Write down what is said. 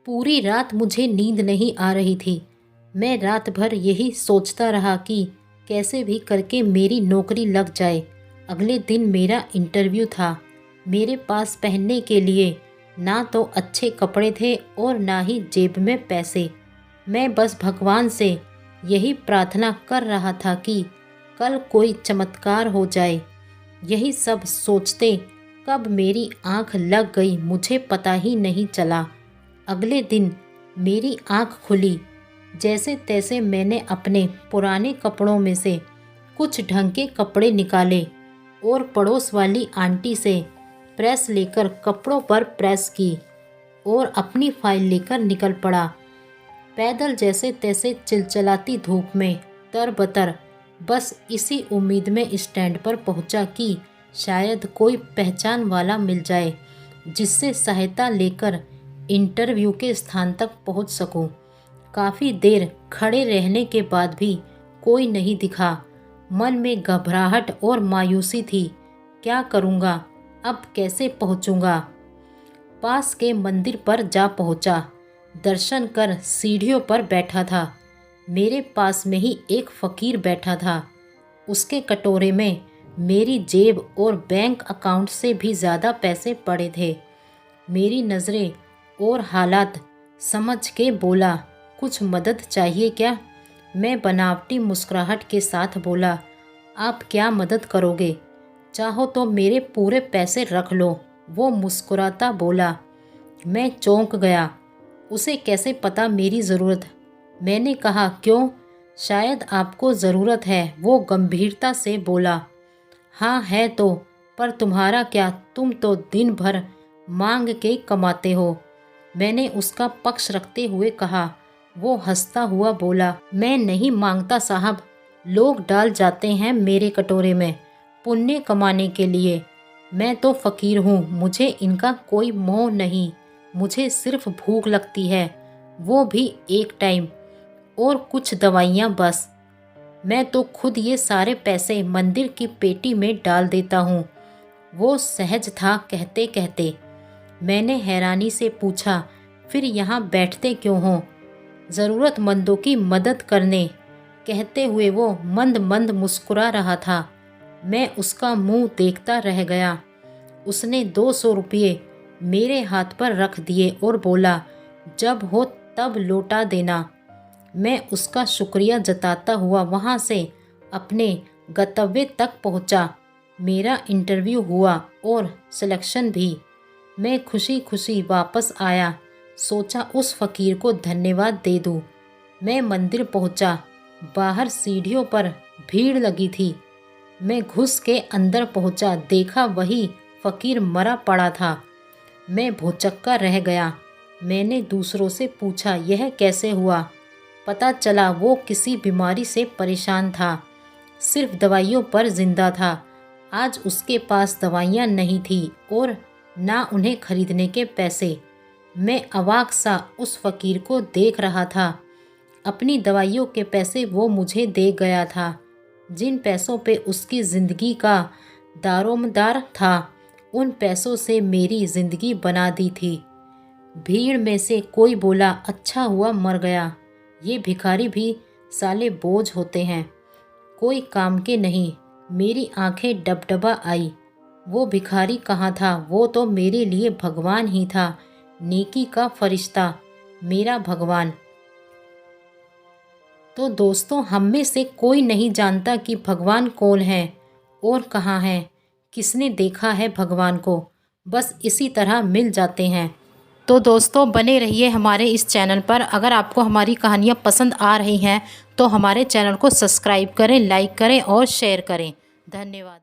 पूरी रात मुझे नींद नहीं आ रही थी। मैं रात भर यही सोचता रहा कि कैसे भी करके मेरी नौकरी लग जाए। अगले दिन मेरा इंटरव्यू था। मेरे पास पहनने के लिए ना तो अच्छे कपड़े थे और ना ही जेब में पैसे। मैं बस भगवान से यही प्रार्थना कर रहा था कि कल कोई चमत्कार हो जाए। यही सब सोचते कब मेरी आंख लग गई मुझे पता ही नहीं चला। अगले दिन मेरी आंख खुली। जैसे तैसे मैंने अपने पुराने कपड़ों में से कुछ ढंग के कपड़े निकाले और पड़ोस वाली आंटी से प्रेस लेकर कपड़ों पर प्रेस की और अपनी फाइल लेकर निकल पड़ा। पैदल जैसे तैसे चिलचिलाती धूप में तरबतर बस इसी उम्मीद में स्टैंड पर पहुंचा कि शायद कोई पहचान वाला मिल जाए जिससे सहायता लेकर इंटरव्यू के स्थान तक पहुंच सकूं। काफ़ी देर खड़े रहने के बाद भी कोई नहीं दिखा। मन में घबराहट और मायूसी थी। क्या करूंगा, अब कैसे पहुंचूंगा? पास के मंदिर पर जा पहुंचा। दर्शन कर सीढ़ियों पर बैठा था। मेरे पास में ही एक फ़कीर बैठा था। उसके कटोरे में मेरी जेब और बैंक अकाउंट से भी ज़्यादा पैसे पड़े थे। मेरी नज़रें और हालात समझ के बोला, कुछ मदद चाहिए क्या? मैं बनावटी मुस्कुराहट के साथ बोला, आप क्या मदद करोगे? चाहो तो मेरे पूरे पैसे रख लो। वो मुस्कुराता बोला। मैं चौंक गया। उसे कैसे पता मेरी ज़रूरत? मैंने कहा, क्यों, शायद आपको ज़रूरत है। वो गंभीरता से बोला, हाँ है तो, पर तुम्हारा क्या, तुम तो दिन भर मांग के कमाते हो। मैंने उसका पक्ष रखते हुए कहा। वो हंसता हुआ बोला, मैं नहीं मांगता साहब, लोग डाल जाते हैं मेरे कटोरे में पुण्य कमाने के लिए। मैं तो फ़कीर हूँ, मुझे इनका कोई मोह नहीं। मुझे सिर्फ भूख लगती है, वो भी एक टाइम, और कुछ दवाइयाँ बस। मैं तो खुद ये सारे पैसे मंदिर की पेटी में डाल देता हूँ। वो सहज था कहते कहते। मैंने हैरानी से पूछा, फिर यहाँ बैठते क्यों हो? ज़रूरतमंदों की मदद करने, कहते हुए वो मंद मंद मुस्कुरा रहा था। मैं उसका मुंह देखता रह गया। उसने 200 रुपये मेरे हाथ पर रख दिए और बोला, जब हो तब लौटा देना। मैं उसका शुक्रिया जताता हुआ वहाँ से अपने गंतव्य तक पहुँचा। मेरा इंटरव्यू हुआ और सिलेक्शन भी। मैं खुशी खुशी वापस आया। सोचा उस फ़कीर को धन्यवाद दे दूं। मैं मंदिर पहुंचा। बाहर सीढ़ियों पर भीड़ लगी थी। मैं घुस के अंदर पहुंचा, देखा वही फ़कीर मरा पड़ा था। मैं भौचक्का रह गया। मैंने दूसरों से पूछा, यह कैसे हुआ? पता चला वो किसी बीमारी से परेशान था, सिर्फ दवाइयों पर जिंदा था। आज उसके पास दवाइयाँ नहीं थी और ना उन्हें खरीदने के पैसे। मैं अवाक सा उस फ़कीर को देख रहा था। अपनी दवाइयों के पैसे वो मुझे दे गया था। जिन पैसों पे उसकी ज़िंदगी का दारोमदार था, उन पैसों से मेरी ज़िंदगी बना दी थी। भीड़ में से कोई बोला, अच्छा हुआ मर गया। ये भिखारी भी साले बोझ होते हैं, कोई काम के नहीं। मेरी आंखें डबडबा आई। वो भिखारी कहाँ था? वो तो मेरे लिए भगवान ही था, नेकी का फरिश्ता, मेरा भगवान। तो दोस्तों, हम में से कोई नहीं जानता कि भगवान कौन है और कहाँ है, किसने देखा है भगवान को। बस इसी तरह मिल जाते हैं। तो दोस्तों, बने रहिए हमारे इस चैनल पर। अगर आपको हमारी कहानियाँ पसंद आ रही हैं तो हमारे चैनल को सब्सक्राइब करें, लाइक करें और शेयर करें। धन्यवाद।